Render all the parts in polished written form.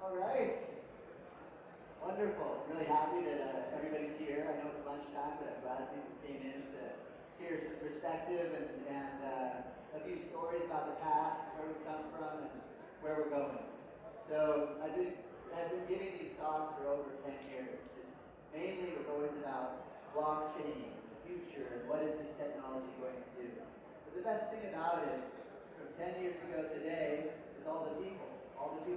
All right. Wonderful. I'm really happy that everybody's here. I know it's lunchtime, but I'm glad people came in to hear some perspective and a few stories about the past, where we've come from, and where we're going. So I've been giving these talks for over 10 years. Just mainly it was always about blockchain, the future, and what is this technology going to do. But the best thing about it, from 10 years ago today, is all the people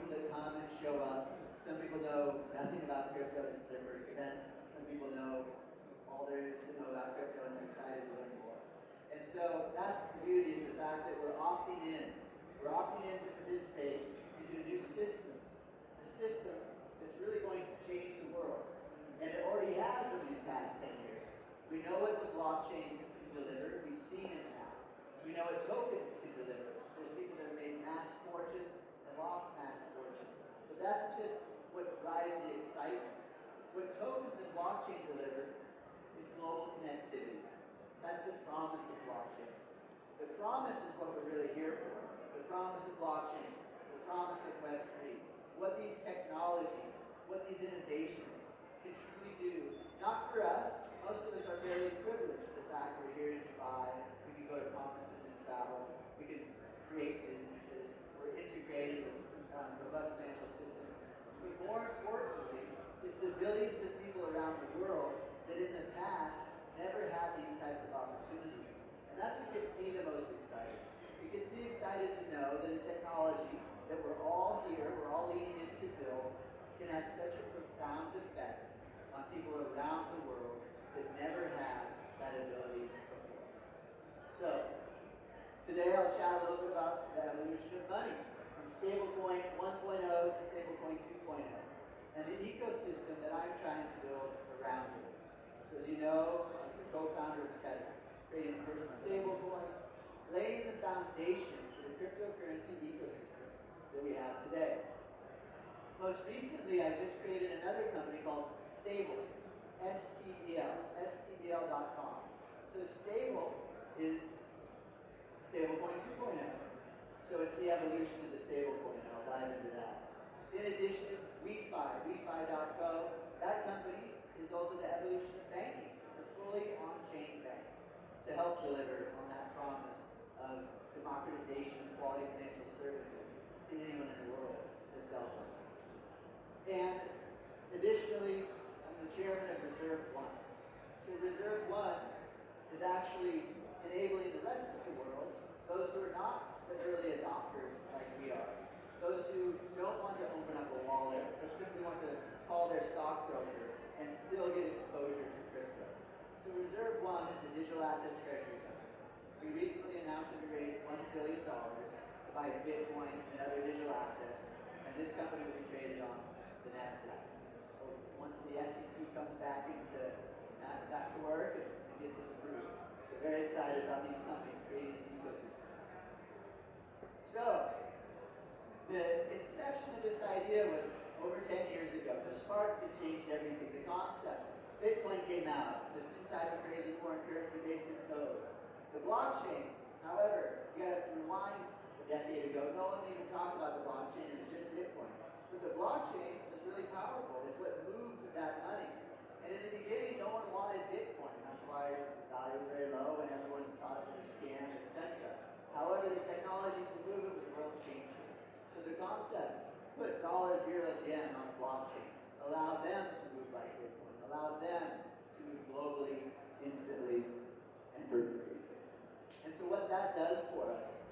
that come and show up. Some people know nothing about crypto. This is their first event. Some people know all there is to know about crypto and they're excited to learn more. And so that's the beauty, is the fact that we're opting in. We're opting in to participate into a new system. A system that's really going to change the world. And it already has over these past 10 years. We know what the blockchain can deliver. We've seen it now. We know what tokens can deliver. There's people that have made mass fortunes and lost mass fortunes. But that's just what drives the excitement. What tokens and blockchain deliver is global connectivity. That's the promise of blockchain. The promise is what we're really here for. The promise of blockchain, the promise of Web3, what these technologies, what these innovations can truly do. Not for us. Most of us are very privileged. The fact we're here in Dubai, we can go to conferences and travel, we can create businesses, we're integrated with robust financial systems. But more importantly, it's the billions of people around the world that in the past never had these types of opportunities. And that's what gets me the most excited. It gets me excited to know that the technology that we're all here, we're all leaning in to build, can have such a profound effect on people around the world that never had that ability before. So, today I'll chat a little bit about the evolution of money, from stablecoin 1.0 to stablecoin 2.0, and the ecosystem that I'm trying to build around it. So as you know, I was the co-founder of GITEX, creating the first stablecoin, laying the foundation for the cryptocurrency ecosystem that we have today. Most recently, I just created another company called Stable, STBL, STBL.com. So Stable is stablecoin 2.0. So it's the evolution of the stablecoin, and I'll dive into that. In addition, WeFi.co, that company is also the evolution of banking. It's a fully on-chain bank to help deliver on that promise of democratization of quality financial services to anyone in the world with a cell phone. And additionally, I'm the chairman of Reserve One. So Reserve One is actually enabling the rest of the world, those who are not the early adopters like we are, those who don't want to open up a wallet, but simply want to call their stockbroker and still get exposure to crypto. So Reserve One is a digital asset treasury company. We recently announced that we raised $1 billion to buy Bitcoin and other digital assets, and this company will be traded on the NASDAQ. Once the SEC comes back to work and gets us approved. So very excited about these companies creating this ecosystem. So, the inception of this idea was over 10 years ago. The spark that changed everything, the concept. Bitcoin came out, this new type of crazy foreign currency based in code. The blockchain, however, you gotta rewind a decade ago, no one even talked about the blockchain, it was just Bitcoin. But the blockchain was really powerful. It's what moved that money. And in the beginning, no one wanted Bitcoin. That's why the value was very low and everyone thought it was a scam, etc. However, the technology to move it was world changing. So the concept, put dollars, euros, yen on the blockchain, allow them to move like Bitcoin, allow them to move globally, instantly, and for free. And so what that does for us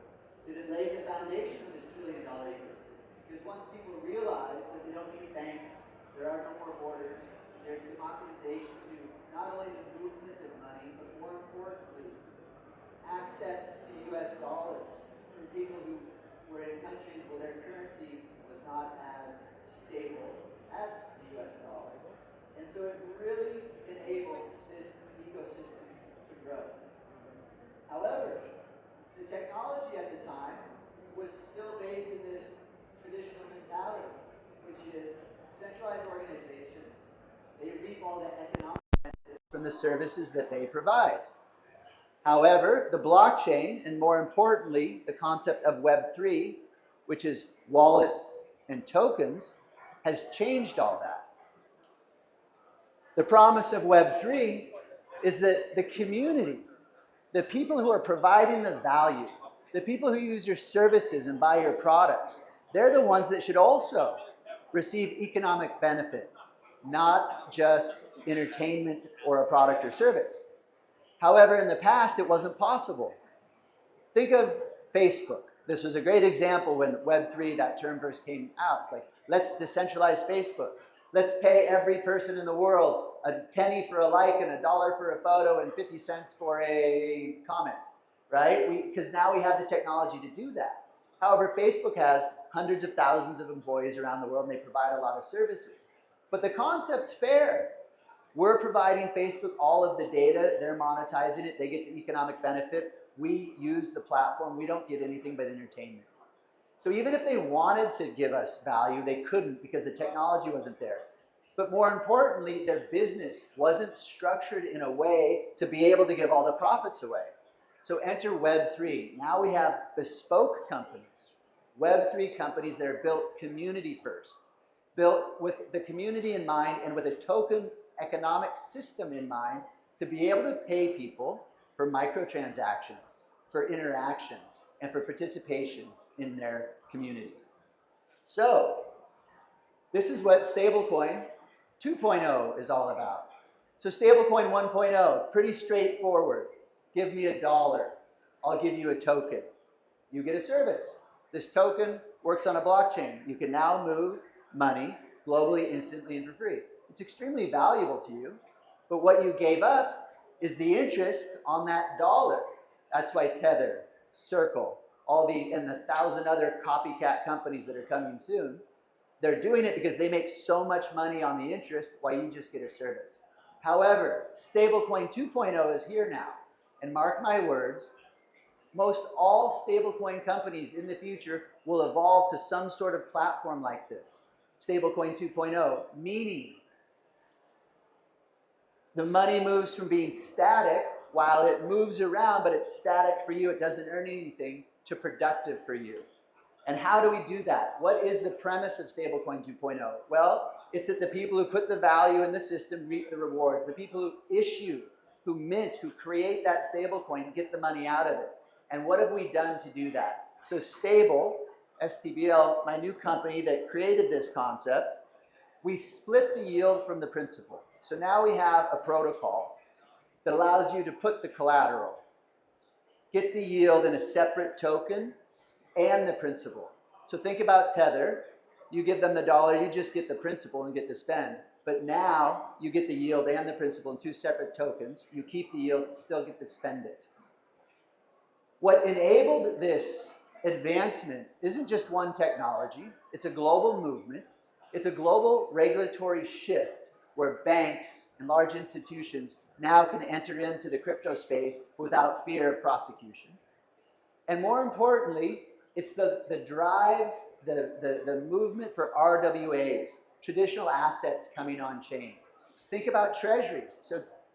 is it laid the foundation of this trillion-dollar ecosystem. Because once people realize that they don't need banks, there are no more borders, there's democratization to not only the movement of money, but more importantly, access to US dollars for people who were in countries where their currency was not as stable as the US dollar. And so it really enabled this ecosystem to grow. However, the technology at the time was still based in this traditional mentality, which is centralized organizations, they reap all the economic benefits from the services that they provide. However, the blockchain, and more importantly, the concept of Web3, which is wallets and tokens, has changed all that. The promise of Web3 is that the community, the people who are providing the value, the people who use your services and buy your products, they're the ones that should also receive economic benefit, not just entertainment or a product or service. However, in the past, it wasn't possible. Think of Facebook. This was a great example when Web3, that term first came out. It's like, let's decentralize Facebook. Let's pay every person in the world a penny for a like and $1 for a photo and 50 cents for a comment, right? Because now we have the technology to do that. However, Facebook has hundreds of thousands of employees around the world and they provide a lot of services. But the concept's fair. We're providing Facebook all of the data, they're monetizing it, they get the economic benefit. We use the platform, we don't get anything but entertainment. So even if they wanted to give us value, they couldn't because the technology wasn't there. But more importantly, their business wasn't structured in a way to be able to give all the profits away. So enter Web3. Now we have bespoke companies, Web3 companies that are built community first, built with the community in mind and with a token economic system in mind to be able to pay people for microtransactions, for interactions, and for participation in their community. So this is what stablecoin 2.0 is all about. So stablecoin 1.0, pretty straightforward. Give me $1, I'll give you a token. You get a service. This token works on a blockchain. You can now move money globally, instantly, and for free. It's extremely valuable to you, but what you gave up is the interest on that dollar. That's why Tether, Circle, and the 1,000 other copycat companies that are coming soon, they're doing it because they make so much money on the interest while you just get a service. However, stablecoin 2.0 is here now. And mark my words, most all stablecoin companies in the future will evolve to some sort of platform like this. Stablecoin 2.0, meaning the money moves from being static while it moves around, but it's static for you, it doesn't earn anything, to productive for you. And how do we do that? What is the premise of stablecoin 2.0? Well, it's that the people who put the value in the system reap the rewards. The people who issue, who mint, who create that stablecoin get the money out of it. And what have we done to do that? So Stable, STBL, my new company that created this concept, we split the yield from the principal. So now we have a protocol that allows you to put the collateral, get the yield in a separate token, and the principal. So think about Tether. You give them the $1, you just get the principal and get to spend. But now you get the yield and the principal in two separate tokens. You keep the yield, still get to spend it. What enabled this advancement isn't just one technology. It's a global movement. It's a global regulatory shift where banks and large institutions now can enter into the crypto space without fear of prosecution. And more importantly, it's the drive, the movement for RWAs, traditional assets coming on chain. Think about treasuries.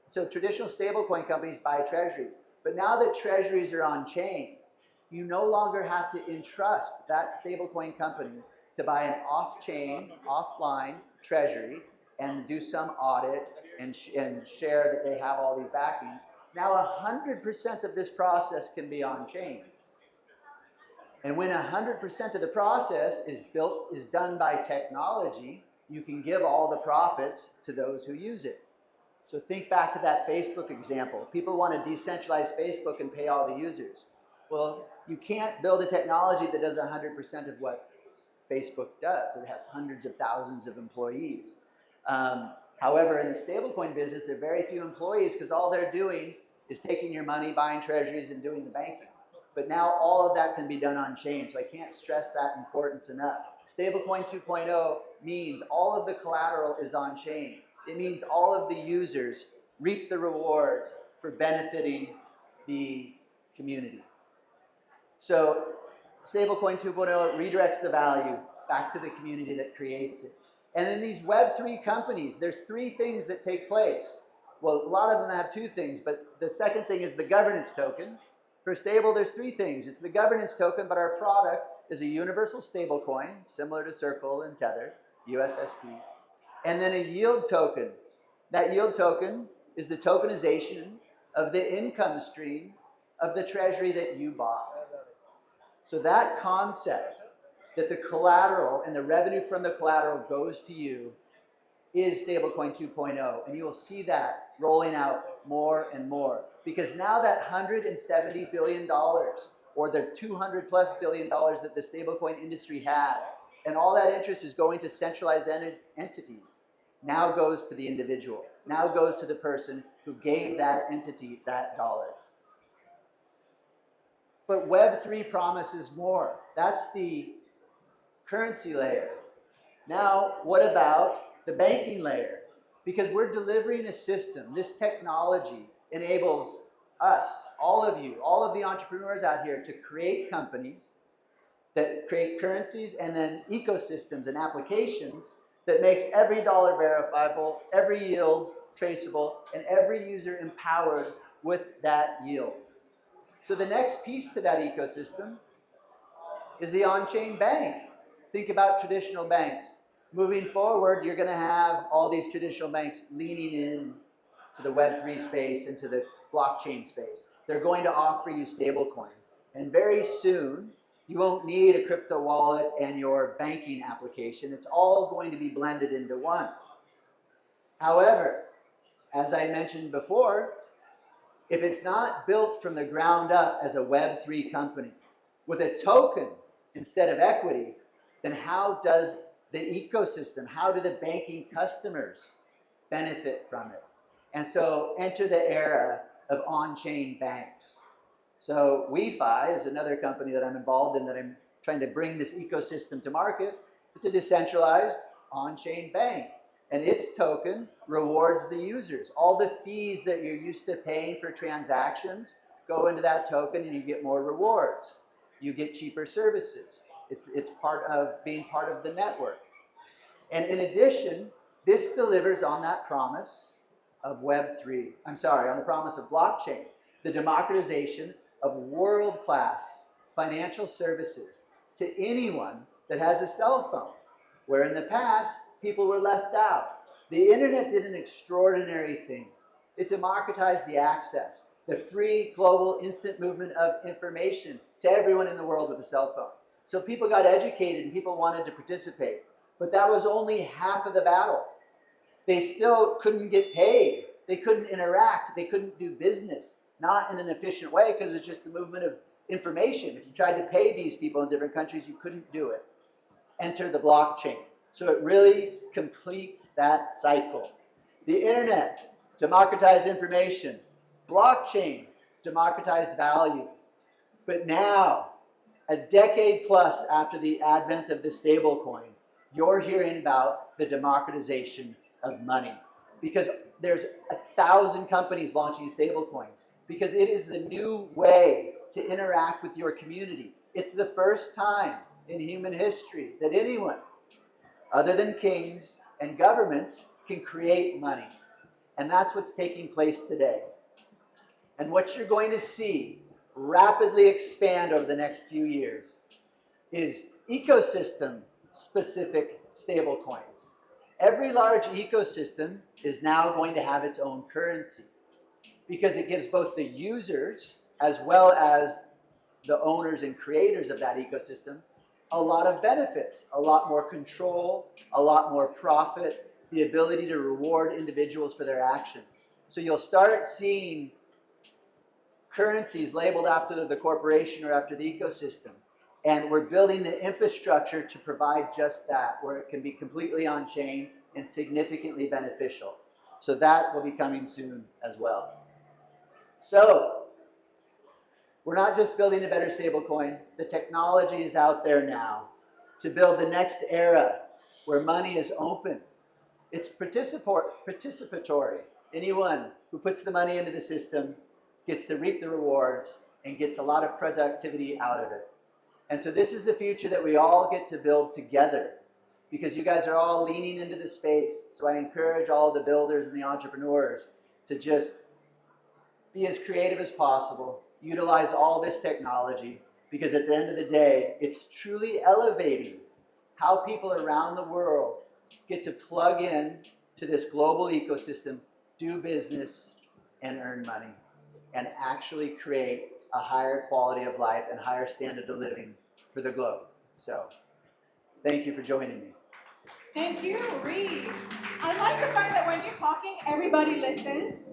So traditional stablecoin companies buy treasuries. But now that treasuries are on chain, you no longer have to entrust that stablecoin company to buy an off-chain, offline treasury and do some audit and share that they have all these backings. Now 100% of this process can be on chain. And when 100% of the process is done by technology, you can give all the profits to those who use it. So think back to that Facebook example. People want to decentralize Facebook and pay all the users. Well, you can't build a technology that does 100% of what Facebook does. It has hundreds of thousands of employees. However, in the stablecoin business, there are very few employees because all they're doing is taking your money, buying treasuries, and doing the banking. But now all of that can be done on chain, so I can't stress that importance enough. Stablecoin 2.0 means all of the collateral is on chain. It means all of the users reap the rewards for benefiting the community. So Stablecoin 2.0 redirects the value back to the community that creates it. And in these Web3 companies, there's 3 things that take place. Well, a lot of them have 2 things, but the second thing is the governance token. For Stable, there's 3 things. It's the governance token, but our product is a universal stablecoin, similar to Circle and Tether. USST, and then a yield token. That yield token is the tokenization of the income stream of the treasury that you bought. So that concept that the collateral and the revenue from the collateral goes to you is stablecoin 2.0, and you will see that rolling out more and more, because now that $170 billion or the $200+ billion that the stablecoin industry has, and all that interest is going to centralized entities, now goes to the individual, now goes to the person who gave that entity that dollar. But Web3 promises more. That's the currency layer. Now, what about the banking layer? Because we're delivering a system. This technology enables us, all of you, all of the entrepreneurs out here, to create companies that create currencies and then ecosystems and applications that makes every dollar verifiable, every yield traceable, and every user empowered with that yield. So the next piece to that ecosystem is the on-chain bank. Think about traditional banks. Moving forward, you're going to have all these traditional banks leaning in to the Web3 space and to the blockchain space. They're going to offer you stable coins. And very soon, you won't need a crypto wallet and your banking application. It's all going to be blended into one. However, as I mentioned before, if it's not built from the ground up as a Web3 company with a token instead of equity, then how does the ecosystem, how do the banking customers benefit from it? And so enter the era of on-chain banks. So WeFi is another company that I'm involved in that I'm trying to bring this ecosystem to market. It's a decentralized on-chain bank, and its token rewards the users. All the fees that you're used to paying for transactions go into that token and you get more rewards. You get cheaper services. It's part of being part of the network. And in addition, this delivers on that promise of Web3. I'm sorry, on the promise of blockchain, the democratization of world-class financial services to anyone that has a cell phone, where in the past, people were left out. The internet did an extraordinary thing. It democratized the access, the free global instant movement of information to everyone in the world with a cell phone. So people got educated and people wanted to participate. But that was only half of the battle. They still couldn't get paid. They couldn't interact. They couldn't do business, not in an efficient way, because it's just the movement of information. If you tried to pay these people in different countries, you couldn't do it. Enter the blockchain. So it really completes that cycle. The internet, democratized information. Blockchain, democratized value. But now, a decade plus after the advent of the stablecoin, you're hearing about the democratization of money. Because there's 1,000 companies launching stablecoins. Because it is the new way to interact with your community. It's the first time in human history that anyone, other than kings and governments, can create money. And that's what's taking place today. And what you're going to see rapidly expand over the next few years is ecosystem specific stablecoins. Every large ecosystem is now going to have its own currency because it gives both the users as well as the owners and creators of that ecosystem a lot of benefits, a lot more control, a lot more profit, the ability to reward individuals for their actions. So you'll start seeing currencies labeled after the corporation or after the ecosystem. And we're building the infrastructure to provide just that, where it can be completely on-chain and significantly beneficial. So that will be coming soon as well. So we're not just building a better stablecoin. The technology is out there now to build the next era where money is open. It's participatory. Anyone who puts the money into the system gets to reap the rewards and gets a lot of productivity out of it. And so this is the future that we all get to build together, because you guys are all leaning into the space. So I encourage all the builders and the entrepreneurs to just be as creative as possible, utilize all this technology, because at the end of the day, it's truly elevating how people around the world get to plug in to this global ecosystem, do business, and earn money, and actually create a higher quality of life and higher standard of living for the globe. So, thank you for joining me. Thank you, Reeve. I like the fact that when you're talking, everybody listens.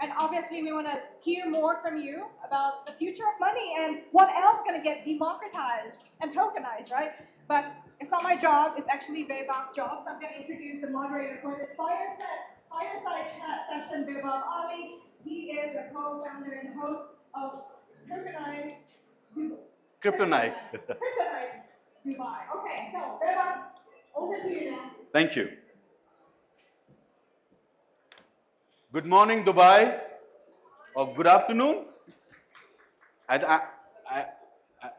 And obviously, we want to hear more from you about the future of money and what else is going to get democratized and tokenized, right? But it's not my job. It's actually Vaibhav's job. So I'm going to introduce the moderator for this fireside chat session, Vaibhav Ali. He is the co-founder and host of Tokenized Kryptonite. Kryptonite Dubai. Okay, so Vaibhav, over to you now. Thank you. Good morning, Dubai, or good afternoon.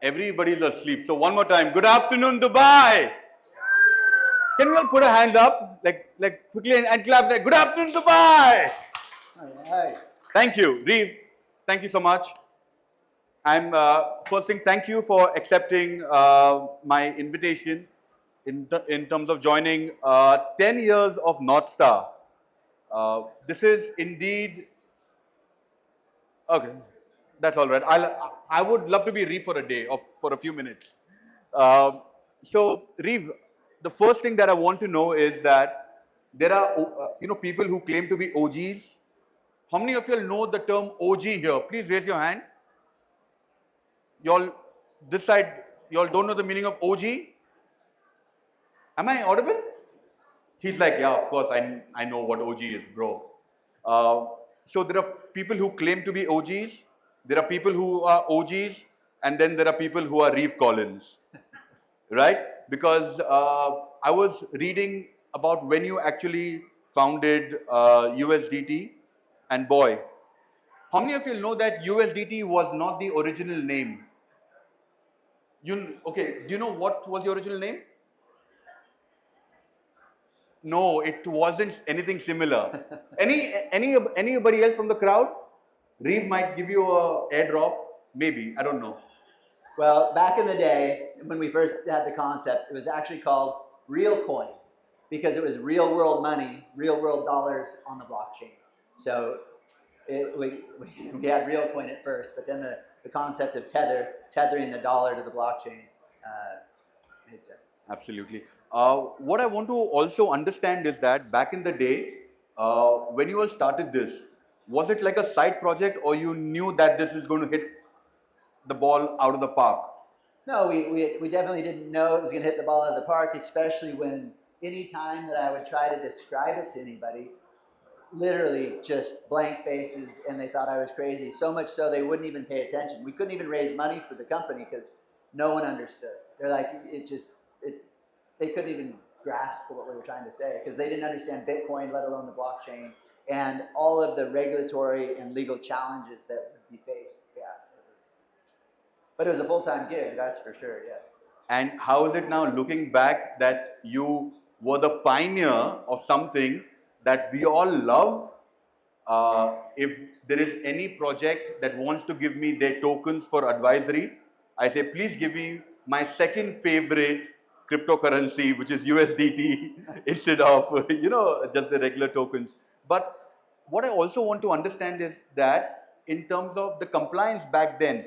Everybody's asleep, so one more time. Good afternoon, Dubai. Can we all put our hands up, like quickly and clap? Like, good afternoon, Dubai. All right. Thank you, Reeve. Thank you so much. I'm first thing, thank you for accepting my invitation in terms of joining 10 years of North Star. This is indeed, okay, that's all right. I would love to be Reeve for a day, for a few minutes. So Reeve, the first thing that I want to know is that there are, people who claim to be OGs. How many of you know the term OG here? Please raise your hand. Y'all, this side, y'all don't know the meaning of OG? Am I audible? He's like, yeah, of course, I know what OG is, bro. So there are people who claim to be OGs, there are people who are OGs, and then there are people who are Reeve Collins, right? Because I was reading about when you actually founded USDT, and boy, how many of you know that USDT was not the original name? Okay, do you know what was the original name? No, it wasn't anything similar. Anybody else from the crowd? Reeve might give you a airdrop, maybe, I don't know. Well, back in the day, when we first had the concept, it was actually called real coin because it was real world money, real world dollars on the blockchain. So we had real coin at first, but then the concept of tethering the dollar to the blockchain made sense. Absolutely. What I want to also understand is that back in the day, when you all started this, was it like a side project or you knew that this is going to hit the ball out of the park? No, we definitely didn't know it was going to hit the ball out of the park, especially when any time that I would try to describe it to anybody, literally just blank faces and they thought I was crazy. So much so they wouldn't even pay attention. We couldn't even raise money for the company because no one understood. They're like, they couldn't even grasp what we were trying to say because they didn't understand Bitcoin, let alone the blockchain, and all of the regulatory and legal challenges that would be faced. Yeah, but it was a full-time gig, that's for sure, yes. And how is it now looking back that you were the pioneer of something that we all love? If there is any project that wants to give me their tokens for advisory, I say, please give me my second favorite cryptocurrency, which is USDT, instead of, just the regular tokens. But what I also want to understand is that in terms of the compliance back then,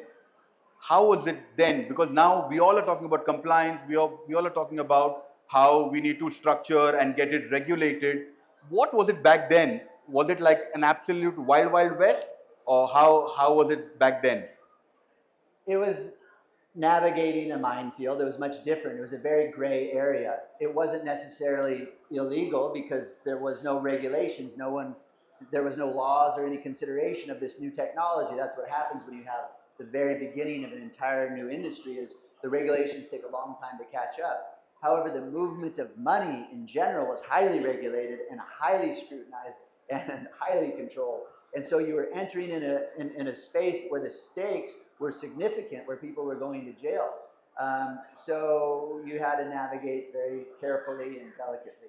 how was it then? Because now we all are talking about compliance, we all are talking about how we need to structure and get it regulated. What was it back then? Was it like an absolute wild, wild west? Or how was it back then? It was navigating a minefield. It was much different. It was a very gray area. It wasn't necessarily illegal because there was no regulations. There was no laws or any consideration of this new technology. That's what happens when you have the very beginning of an entire new industry is the regulations take a long time to catch up. However, the movement of money in general was highly regulated and highly scrutinized and highly controlled. And so you were entering in a space where the stakes were significant, where people were going to jail. So you had to navigate very carefully and delicately.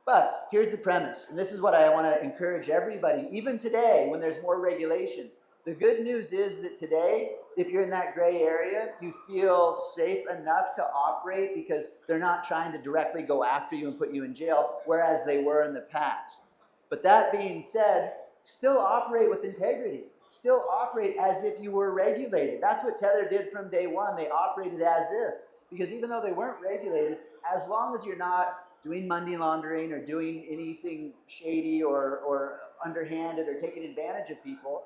But here's the premise, and this is what I want to encourage everybody, even today when there's more regulations, The good news is that today, if you're in that gray area, you feel safe enough to operate because they're not trying to directly go after you and put you in jail, whereas they were in the past. But that being said, still operate with integrity. Still operate as if you were regulated. That's what Tether did from day one. They operated as if. Because even though they weren't regulated, as long as you're not doing money laundering or doing anything shady or underhanded or taking advantage of people,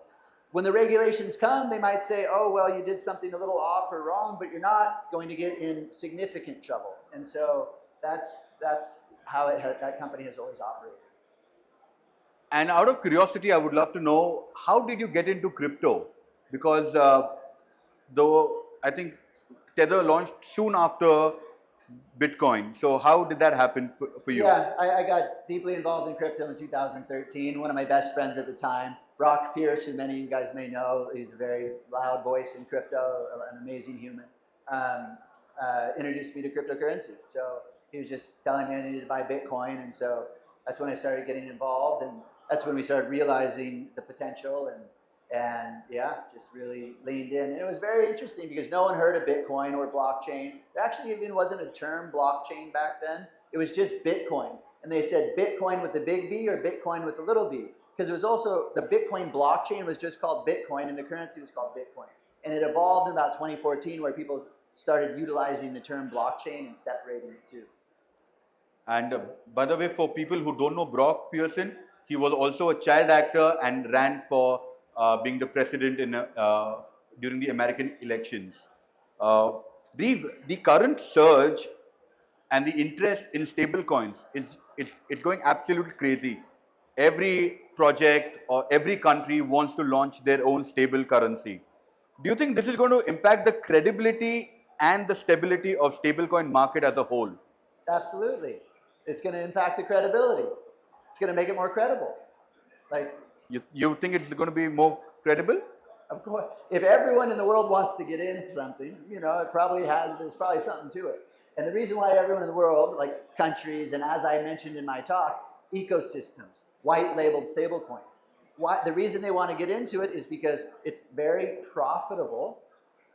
when the regulations come, they might say, oh, well, you did something a little off or wrong, but you're not going to get in significant trouble. And so that's how that company has always operated. And out of curiosity, I would love to know, how did you get into crypto? Because though I think Tether launched soon after Bitcoin. So how did that happen for you? Yeah, I got deeply involved in crypto in 2013. One of my best friends at the time, Brock Pierce, who many of you guys may know, he's a very loud voice in crypto, an amazing human, introduced me to cryptocurrency. So he was just telling me I needed to buy Bitcoin, and so that's when I started getting involved, and that's when we started realizing the potential, and yeah, just really leaned in. And it was very interesting because no one heard of Bitcoin or blockchain. There actually even wasn't a term blockchain back then. It was just Bitcoin. And they said Bitcoin with a big B or Bitcoin with a little b. Because it was also, the Bitcoin blockchain was just called Bitcoin and the currency was called Bitcoin. And it evolved in about 2014 where people started utilizing the term blockchain and separating the two. And by the way, for people who don't know Brock Pearson, he was also a child actor and ran for being the president in during the American elections. Reeve, the current surge and the interest in stablecoins it's going absolutely crazy. Every project or every country wants to launch their own stable currency. Do you think this is going to impact the credibility and the stability of stablecoin market as a whole? Absolutely. It's going to impact the credibility. It's going to make it more credible. Like, you think it's going to be more credible? of course, if everyone in the world wants to get into something, you know, there's probably something to it. And the reason why everyone in the world, like countries, and as I mentioned in my talk, ecosystems, white labeled stablecoins. The reason they want to get into it is because it's very profitable.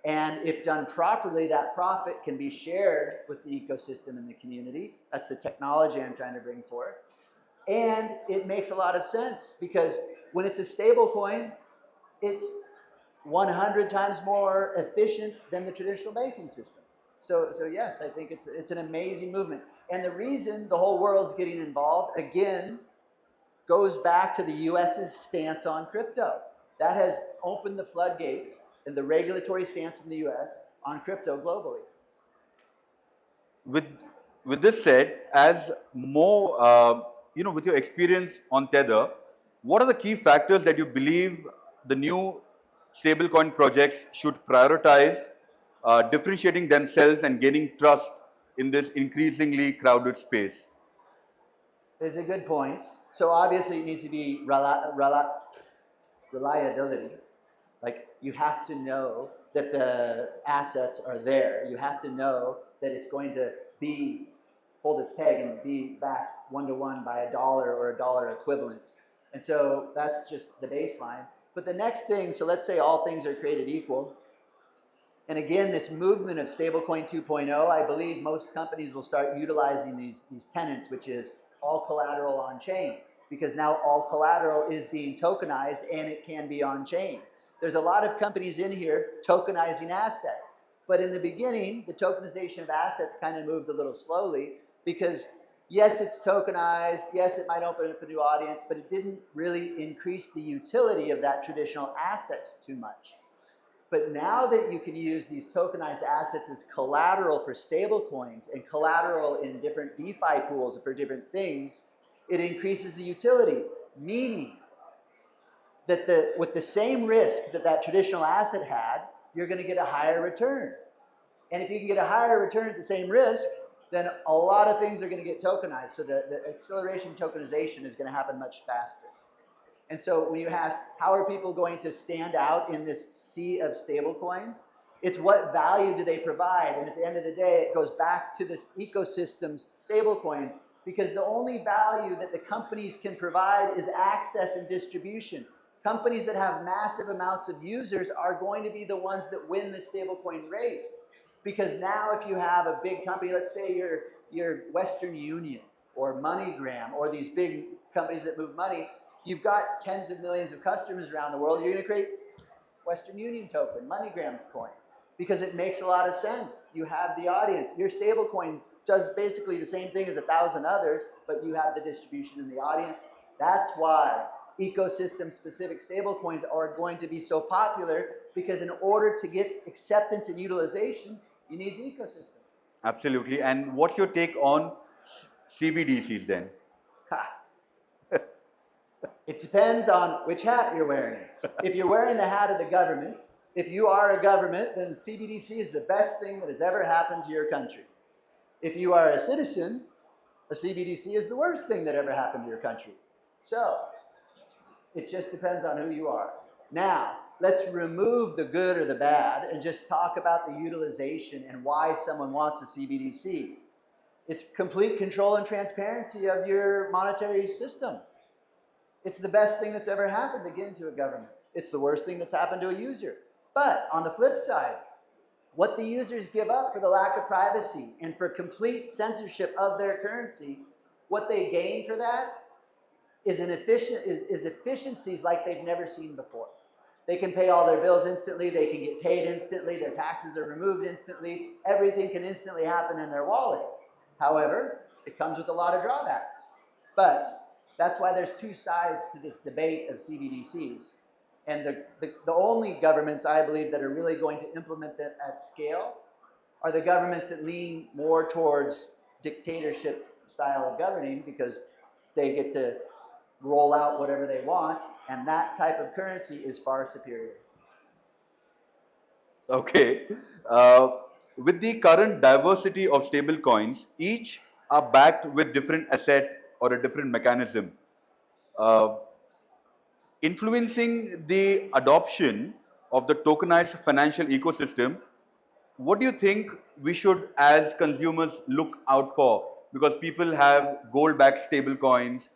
And if done properly, that profit can be shared with the ecosystem and the community. That's the technology I'm trying to bring forth. And it makes a lot of sense because when it's a stable coin, it's 100 times more efficient than the traditional banking system. So yes, I think it's an amazing movement. And the reason the whole world's getting involved, again, goes back to the US's stance on crypto. That has opened the floodgates and the regulatory stance from the US on crypto globally. With this said, as more, with your experience on Tether, what are the key factors that you believe the new stablecoin projects should prioritize, differentiating themselves and gaining trust in this increasingly crowded space? It's a good point. So obviously it needs to be reliability. Like, you have to know that the assets are there. You have to know that it's going to hold its peg and be backed 1-to-1 by $1 or a dollar equivalent. And so that's just the baseline. But the next thing, so let's say all things are created equal. And again, this movement of stablecoin 2.0, I believe most companies will start utilizing these tenets, which is all collateral on chain, because now all collateral is being tokenized and it can be on chain. There's a lot of companies in here tokenizing assets. But in the beginning, the tokenization of assets kind of moved a little slowly because yes, it's tokenized, yes, it might open up a new audience, but it didn't really increase the utility of that traditional asset too much. But now that you can use these tokenized assets as collateral for stable coins and collateral in different DeFi pools for different things, it increases the utility, meaning that with the same risk that traditional asset had, you're going to get a higher return. And if you can get a higher return at the same risk, then a lot of things are going to get tokenized. So the acceleration tokenization is going to happen much faster. And so when you ask, how are people going to stand out in this sea of stable coins? It's what value do they provide? And at the end of the day, it goes back to this ecosystem stable coins, because the only value that the companies can provide is access and distribution. Companies that have massive amounts of users are going to be the ones that win the stablecoin race. Because now if you have a big company, let's say you're Western Union or MoneyGram or these big companies that move money, you've got tens of millions of customers around the world, you're going to create Western Union token, MoneyGram coin, because it makes a lot of sense. You have the audience. Your stablecoin does basically the same thing as 1,000 others, but you have the distribution in the audience. That's why ecosystem specific stablecoins are going to be so popular, because in order to get acceptance and utilization, you need the ecosystem. Absolutely. And what's your take on CBDCs then? It depends on which hat you're wearing. If you're wearing the hat of the government, if you are a government, then CBDC is the best thing that has ever happened to your country. If you are a citizen, a CBDC is the worst thing that ever happened to your country. So, it just depends on who you are. Now, let's remove the good or the bad and just talk about the utilization and why someone wants a CBDC. It's complete control and transparency of your monetary system. It's the best thing that's ever happened, again, to a government. It's the worst thing that's happened to a user. But on the flip side, what the users give up for the lack of privacy and for complete censorship of their currency, what they gain for that is efficiencies like they've never seen before. They can pay all their bills instantly, they can get paid instantly, their taxes are removed instantly, everything can instantly happen in their wallet. However, it comes with a lot of drawbacks. But that's why there's two sides to this debate of CBDCs. And the only governments, I believe, that are really going to implement that at scale are the governments that lean more towards dictatorship style of governing, because they get to roll out whatever they want, and that type of currency is far superior. Okay. With the current diversity of stable coins, each are backed with different asset or a different mechanism. Influencing the adoption of the tokenized financial ecosystem, what do you think we should, as consumers, look out for? Because people have gold-backed stable coins,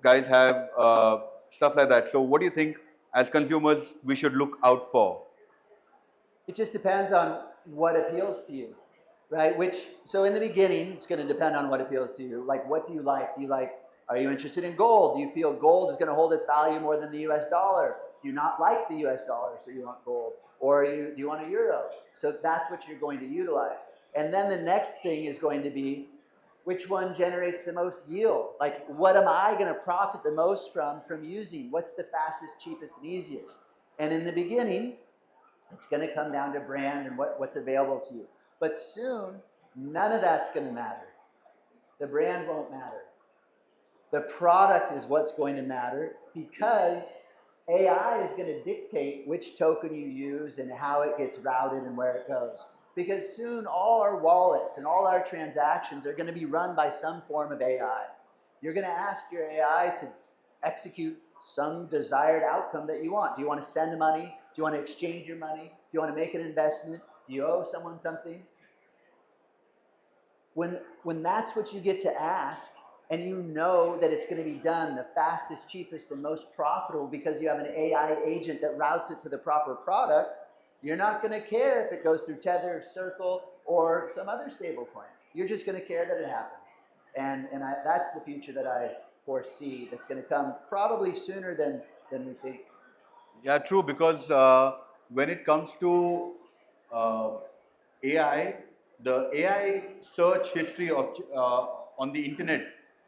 guys have stuff like that. So what do you think, as consumers, we should look out for? It just depends on what appeals to you, right? So in the beginning, it's going to depend on what appeals to you. Like, what do you like? Are you interested in gold? Do you feel gold is going to hold its value more than the US dollar? Do you not like the US dollar, so you want gold? Or do you want a euro? So that's what you're going to utilize. And then the next thing is going to be, which one generates the most yield? Like, what am I going to profit the most from using? What's the fastest, cheapest, and easiest? And in the beginning, it's going to come down to brand and what's available to you. But soon, none of that's going to matter. The brand won't matter. The product is what's going to matter, because AI is going to dictate which token you use and how it gets routed and where it goes. Because soon all our wallets and all our transactions are going to be run by some form of AI. You're going to ask your AI to execute some desired outcome that you want. Do you want to send money? Do you want to exchange your money? Do you want to make an investment? Do you owe someone something? When that's what you get to ask, and you know that it's going to be done the fastest, cheapest, and most profitable because you have an AI agent that routes it to the proper product, you're not going to care if it goes through Tether, Circle, or some other stable coin. You're just going to care that it happens. And that's the future that I foresee that's going to come probably sooner than we think. Yeah, true, because when it comes to AI, the AI search history of on the internet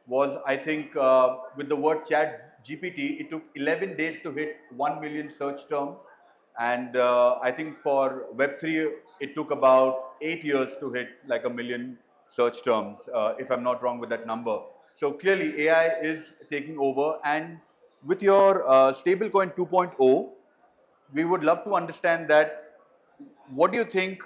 was, I think, with the word chat GPT, it took 11 days to hit 1 million search terms. And I think for Web3, it took about 8 years to hit like 1 million search terms, if I'm not wrong with that number. So clearly AI is taking over. And with your stablecoin 2.0, we would love to understand that. What do you think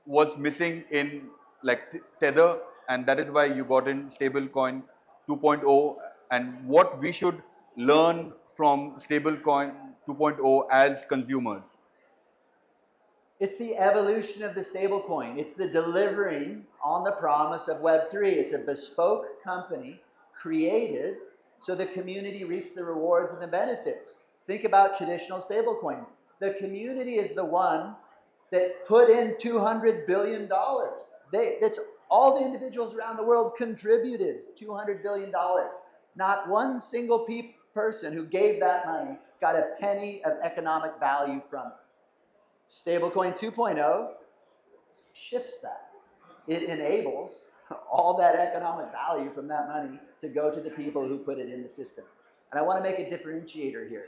was missing in like Tether, and that is why you got in stablecoin 2.0, and what we should learn from stablecoin 2.0 as consumers? It's the evolution of the stablecoin. It's the delivering on the promise of Web3. It's a bespoke company created so the community reaps the rewards and the benefits. Think about traditional stablecoins. The community is the one that put in $200 billion. It's all the individuals around the world contributed $200 billion. Not one single person who gave that money got a penny of economic value from it. Stablecoin 2.0 shifts that. It enables all that economic value from that money to go to the people who put it in the system. And I want to make a differentiator here.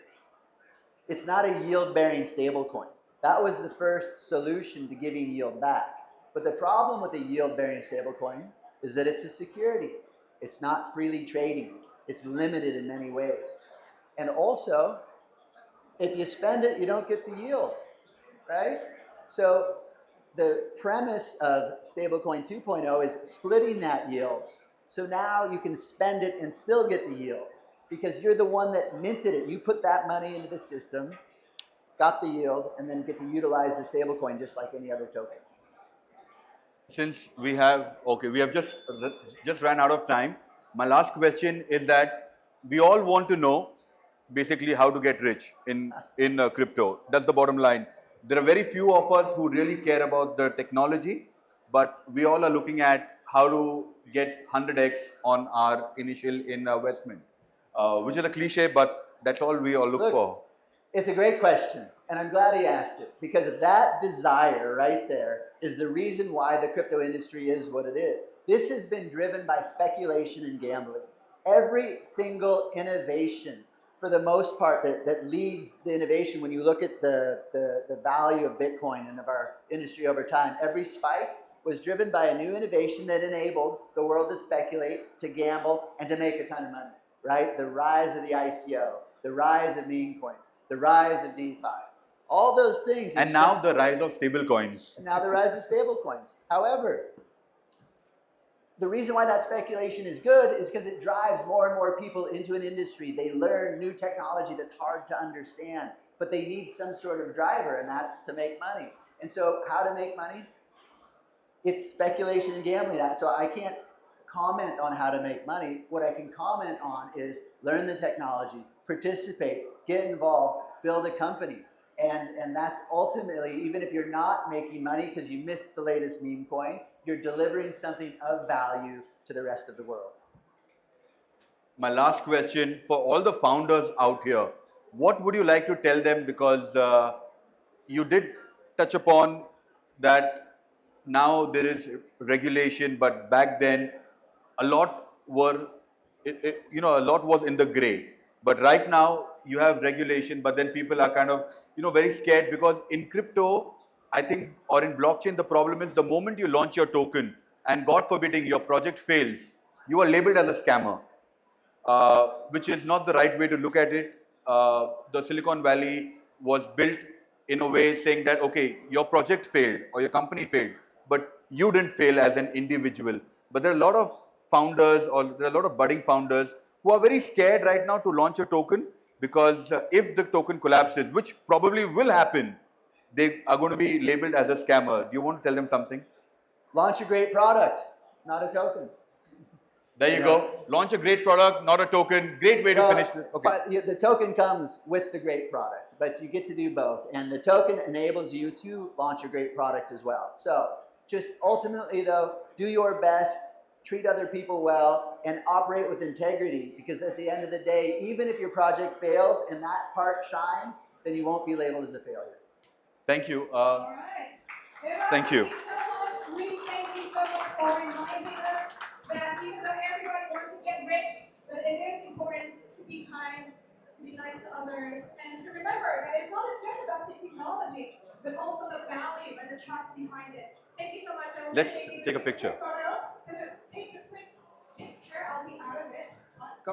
It's not a yield-bearing stablecoin. That was the first solution to giving yield back. But the problem with a yield-bearing stablecoin is that it's a security. It's not freely trading. It's limited in many ways. And also, if you spend it, you don't get the yield, right? So the premise of stablecoin 2.0 is splitting that yield. So now you can spend it and still get the yield because you're the one that minted it. You put that money into the system, got the yield, and then get to utilize the stablecoin just like any other token. Since we have just ran out of time, my last question is that we all want to know basically how to get rich in crypto. That's the bottom line. There are very few of us who really care about the technology, but we all are looking at how to get 100x on our initial investment, which is a cliche, but that's all we all look for. It's a great question, and I'm glad he asked it, because that desire right there is the reason why the crypto industry is what it is. This has been driven by speculation and gambling. Every single innovation, for the most part, that leads the innovation, when you look at the value of Bitcoin and of our industry over time, every spike was driven by a new innovation that enabled the world to speculate, to gamble, and to make a ton of money, right? The rise of the ICO, the rise of meme coins, the rise of DeFi, all those things. And now the rise of stablecoins. Now the rise of stablecoins. However, the reason why that speculation is good is because it drives more and more people into an industry. They learn new technology that's hard to understand, but they need some sort of driver, and that's to make money. And so how to make money? It's speculation and gambling. So I can't comment on how to make money. What I can comment on is learn the technology, participate, get involved, build a company. And that's ultimately, even if you're not making money because you missed the latest meme coin, you're delivering something of value to the rest of the world. My last question for all the founders out here, what would you like to tell them? Because you did touch upon that now there is regulation, but back then a lot were, a lot was in the gray. But right now you have regulation, but then people are kind of, very scared, because in crypto, I think, or in blockchain, the problem is the moment you launch your token and God forbidding your project fails, you are labeled as a scammer, which is not the right way to look at it. The Silicon Valley was built in a way saying that, okay, your project failed or your company failed, but you didn't fail as an individual. But there are a lot of founders, or there are a lot of budding founders who are very scared right now to launch a token, because if the token collapses, which probably will happen, they are going to be labeled as a scammer. Do you want to tell them something? Launch a great product, not a token. There you go. Launch a great product, not a token. Great way to finish this. Okay. But the token comes with the great product, but you get to do both. And the token enables you to launch a great product as well. So just ultimately, though, do your best, treat other people well, and operate with integrity, because at the end of the day, even if your project fails and that part shines, then you won't be labeled as a failure. Thank you. All right. Eva, Thank you. Thank you so much. Really, thank you so much for reminding us that even though everybody wants to get rich, that it is important to be kind, to be nice to others, and to remember that it's not just about the technology, but also the value and the trust behind it. Thank you so much. Let's take a picture. Photo.